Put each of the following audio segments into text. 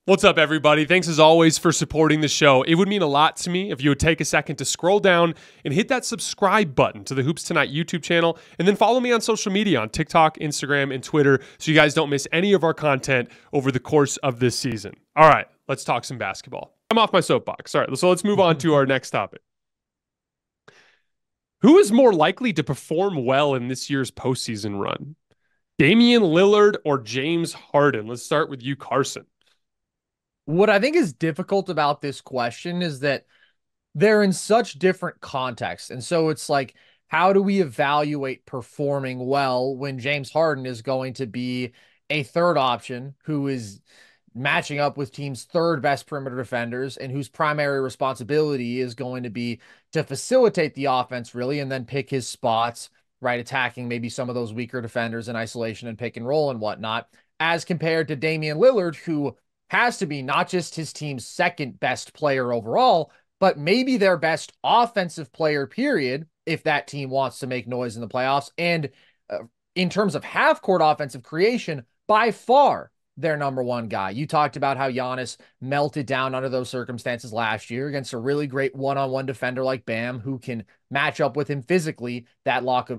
What's up, everybody? Thanks as always for supporting the show. It would mean a lot to me if you would take a second to scroll down and hit that subscribe button to the Hoops Tonight YouTube channel, and then follow me on social media on TikTok, Instagram, and Twitter so you guys don't miss any of our content over the course of this season. All right, let's talk some basketball. I'm off my soapbox. All right, so let's move on to our next topic. Who is more likely to perform well in this year's postseason run? Damian Lillard or James Harden? Let's start with you, Carson. What I think is difficult about this question is that they're in such different contexts. And so it's like, how do we evaluate performing well when James Harden is going to be a third option who is matching up with team's third best perimeter defenders and whose primary responsibility is going to be to facilitate the offense, really, and then pick his spots, right? Attacking maybe some of those weaker defenders in isolation and pick and roll and whatnot, as compared to Damian Lillard, who has to be not just his team's second best player overall, but maybe their best offensive player, period, if that team wants to make noise in the playoffs. And in terms of half court offensive creation, by far their number one guy. You talked about how Giannis melted down under those circumstances last year against a really great one-on-one defender like Bam, who can match up with him physically. That lack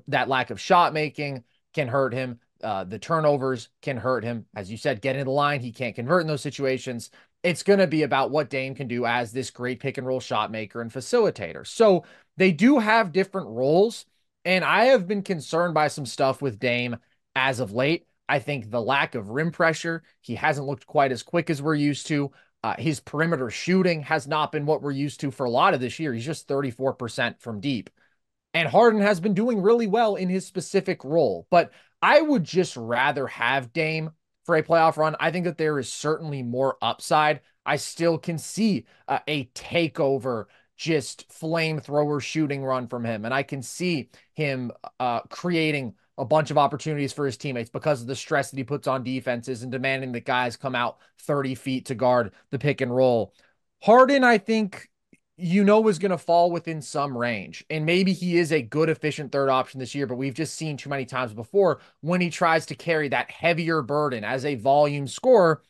of shot making can hurt him. The turnovers can hurt him. As you said, getting to the line, he can't convert in those situations. It's going to be about what Dame can do as this great pick and roll shot maker and facilitator. So they do have different roles. And I have been concerned by some stuff with Dame as of late. I think the lack of rim pressure, he hasn't looked quite as quick as we're used to. His perimeter shooting has not been what we're used to for a lot of this year. He's just 34% from deep. And Harden has been doing really well in his specific role. But I would just rather have Dame for a playoff run. I think that there is certainly more upside. I still can see a takeover, just flamethrower shooting run from him. And I can see him creating a bunch of opportunities for his teammates because of the stress that he puts on defenses and demanding that guys come out 30 feet to guard the pick and roll. Harden, I think, is going to fall within some range. And maybe he is a good, efficient third option this year, but we've just seen too many times before when he tries to carry that heavier burden as a volume scorer,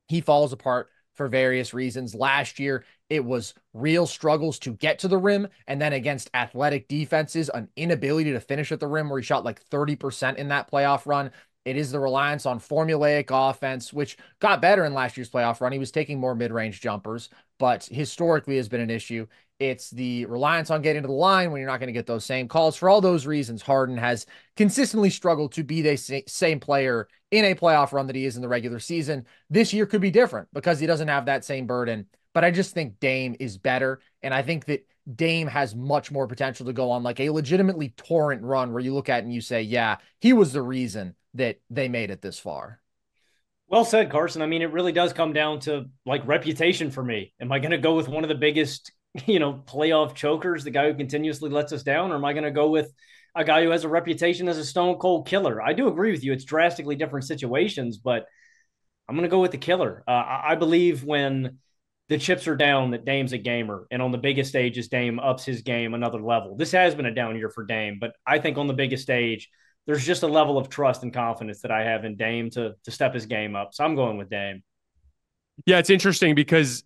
he falls apart for various reasons. Last year, it was real struggles to get to the rim, and then against athletic defenses, an inability to finish at the rim where he shot like 30% in that playoff run. It is the reliance on formulaic offense, which got better in last year's playoff run. He was taking more mid-range jumpers, but historically has been an issue. It's the reliance on getting to the line when you're not going to get those same calls. For all those reasons, Harden has consistently struggled to be the same player in a playoff run that he is in the regular season. This year could be different because he doesn't have that same burden, but I just think Dame is better, and I think that Dame has much more potential to go on like a legitimately torrent run where you look at it and you say, yeah, he was the reason that they made it this far. Well said, Carson. I mean, it really does come down to like reputation for me. Am I going to go with one of the biggest, playoff chokers, the guy who continuously lets us down, or am I going to go with a guy who has a reputation as a stone cold killer? I do agree with you. It's drastically different situations, but I'm going to go with the killer. I believe when the chips are down that Dame's a gamer, and on the biggest stages, Dame ups his game another level. This has been a down year for Dame, but I think on the biggest stage, there's just a level of trust and confidence that I have in Dame to step his game up. So I'm going with Dame. Yeah, it's interesting because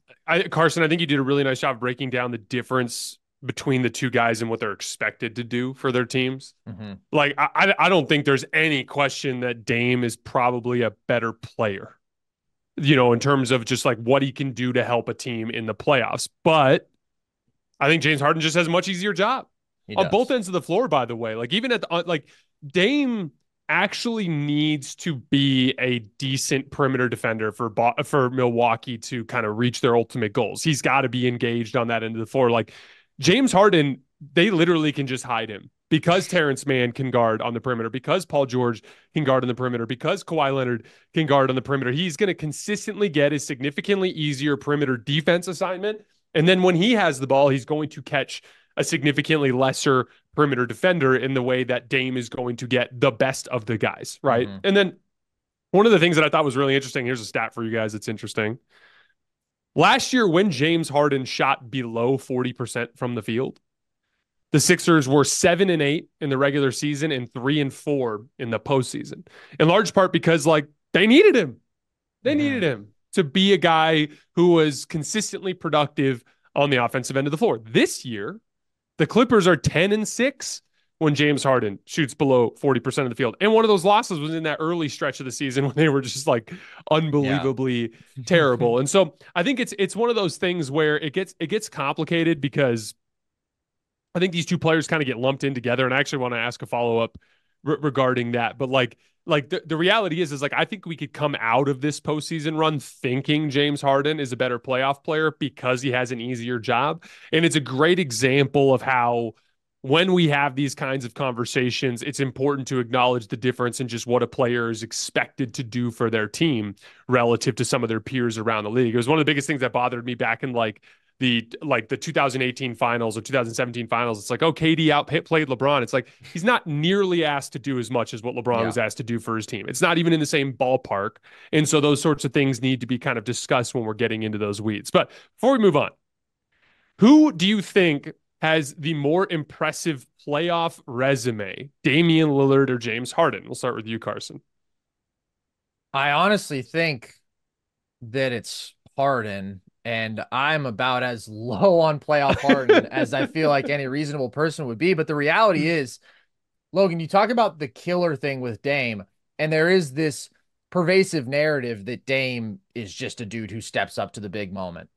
Carson, I think you did a really nice job breaking down the difference between the two guys and what they're expected to do for their teams. Mm-hmm. Like, I don't think there's any question that Dame is probably a better player, in terms of just like what he can do to help a team in the playoffs. But I think James Harden just has a much easier job on both ends of the floor, by the way. Like, even at Dame actually needs to be a decent perimeter defender for Milwaukee to kind of reach their ultimate goals. He's got to be engaged on that end of the floor. Like, James Harden, they literally can just hide him because Terrence Mann can guard on the perimeter, because Paul George can guard on the perimeter, because Kawhi Leonard can guard on the perimeter. He's going to consistently get a significantly easier perimeter defense assignment. And then when he has the ball, he's going to catch a significantly lesser perimeter defender in the way that Dame is going to get the best of the guys, right? Mm-hmm. And then one of the things that I thought was really interesting, here's a stat for you guys that's interesting. Last year, when James Harden shot below 40% from the field, the Sixers were 7-8 in the regular season and 3-4 in the postseason. In large part because, like, they needed him. They needed him. to be a guy who was consistently productive on the offensive end of the floor. This year, the Clippers are 10-6 when James Harden shoots below 40% of the field. And one of those losses was in that early stretch of the season when they were just like unbelievably terrible. And so I think it's one of those things where it gets complicated because I think these two players kind of get lumped in together. And I actually want to ask a follow-up regarding that. But like the reality is like I think we could come out of this postseason run thinking James Harden is a better playoff player because he has an easier job. And it's a great example of how when we have these kinds of conversations, it's important to acknowledge the difference in just what a player is expected to do for their team relative to some of their peers around the league. It was one of the biggest things that bothered me back in the 2018 finals or 2017 finals. It's like, oh, KD outplayed LeBron. It's like he's not nearly asked to do as much as what LeBron was asked to do for his team. It's not even in the same ballpark. And so those sorts of things need to be kind of discussed when we're getting into those weeds. But before we move on, who do you think has the more impressive playoff resume, Damian Lillard or James Harden? We'll start with you, Carson. I honestly think that it's Harden, and I'm about as low on playoff Harden as I feel like any reasonable person would be. But the reality is, Logan, you talk about the killer thing with Dame, and there is this pervasive narrative that Dame is just a dude who steps up to the big moment.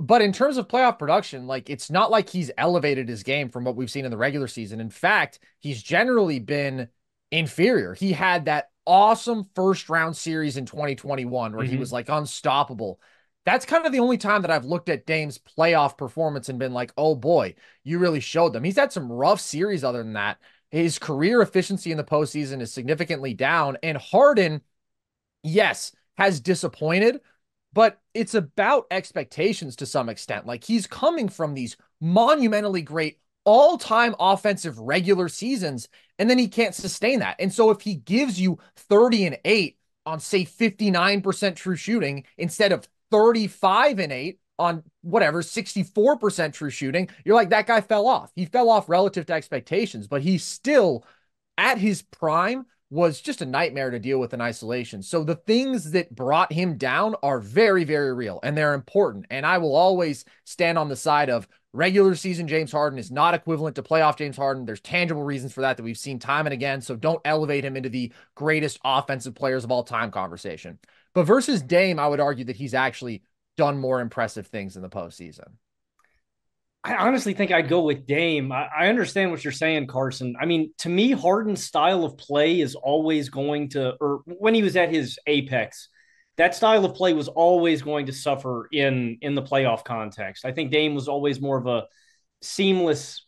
But in terms of playoff production, like it's not like he's elevated his game from what we've seen in the regular season. In fact, he's generally been inferior. He had that awesome first round series in 2021 where he was like unstoppable. That's kind of the only time that I've looked at Dame's playoff performance and been like, oh boy, you really showed them. He's had some rough series other than that. His career efficiency in the postseason is significantly down. And Harden, yes, has disappointed, but it's about expectations to some extent. Like he's coming from these monumentally great all-time offensive regular seasons, and then he can't sustain that. And so if he gives you 30-8 on, say, 59% true shooting instead of 35-8 on whatever, 64% true shooting, you're like, that guy fell off. He fell off relative to expectations, but he's still at his prime was just a nightmare to deal with in isolation. So the things that brought him down are very, very real, and they're important. And I will always stand on the side of regular season James Harden is not equivalent to playoff James Harden. There's tangible reasons for that we've seen time and again. So don't elevate him into the greatest offensive players of all time conversation. But versus Dame, I would argue that he's actually done more impressive things in the postseason. I honestly think I'd go with Dame. I understand what you're saying, Carson. I mean, to me, Harden's style of play is always going to, or when he was at his apex, that style of play was always going to suffer in the playoff context. I think Dame was always more of a seamless,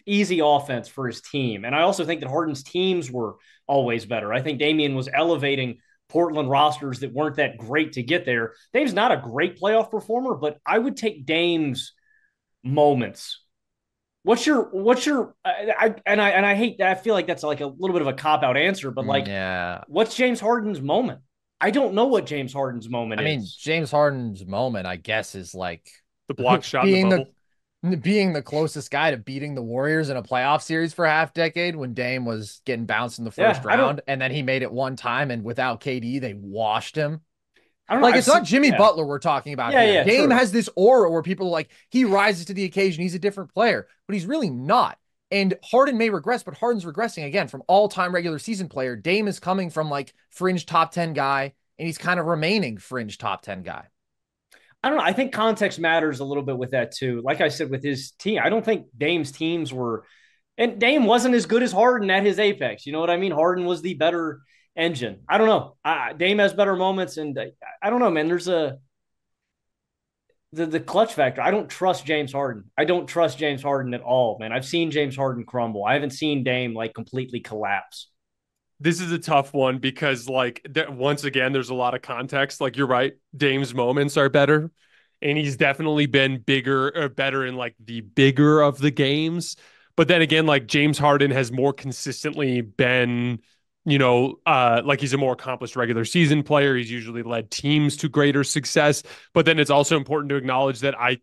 easy offense for his team. And I also think that Harden's teams were always better. I think Damian was elevating Portland rosters that weren't that great to get there. Dame's not a great playoff performer, but I would take Dame's moments. What's your I hate that. I feel like that's like a little bit of a cop-out answer, but what's James Harden's moment? I don't know what James Harden's moment is. I mean, James Harden's moment, I guess, is like the block shot in the bubble. Being the closest guy to beating the Warriors in a playoff series for a half decade when Dame was getting bounced in the first round, and then he made it one time, and without KD, they washed him. I don't know. It's not Jimmy Butler we're talking about here. Dame has this aura where people are like, he rises to the occasion. He's a different player, but he's really not. And Harden may regress, but Harden's regressing again from all-time regular season player. Dame is coming from like fringe top 10 guy, and he's kind of remaining fringe top 10 guy. I don't know. I think context matters a little bit with that too. Like I said, with his team, I don't think Dame's teams were, and Dame wasn't as good as Harden at his apex. You know what I mean? Harden was the better engine. I don't know. Dame has better moments, and I don't know, man. There's the clutch factor. I don't trust James Harden. I don't trust James Harden at all, man. I've seen James Harden crumble. I haven't seen Dame like completely collapse. This is a tough one because once again, there's a lot of context. Like you're right. Dame's moments are better, and he's definitely been bigger or better in like the bigger of the games. But then again, like James Harden has more consistently been, like he's a more accomplished regular season player. He's usually led teams to greater success. But then it's also important to acknowledge that I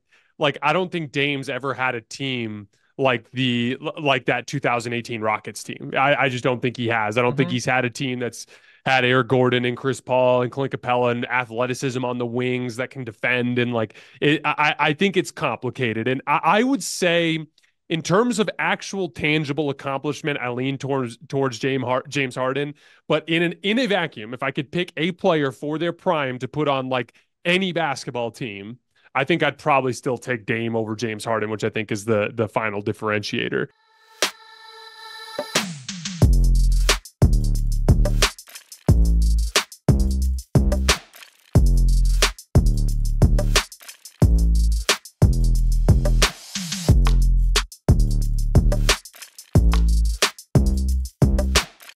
don't think Dame's ever had a team like that 2018 Rockets team. I just don't think he has. I don't think he's had a team that's had Eric Gordon and Chris Paul and Clint Capella and athleticism on the wings that can defend. And like I think it's complicated. And I would say in terms of actual tangible accomplishment, I lean towards James Harden. But in a vacuum, if I could pick a player for their prime to put on like any basketball team, I think I'd probably still take Dame over James Harden, which I think is the final differentiator.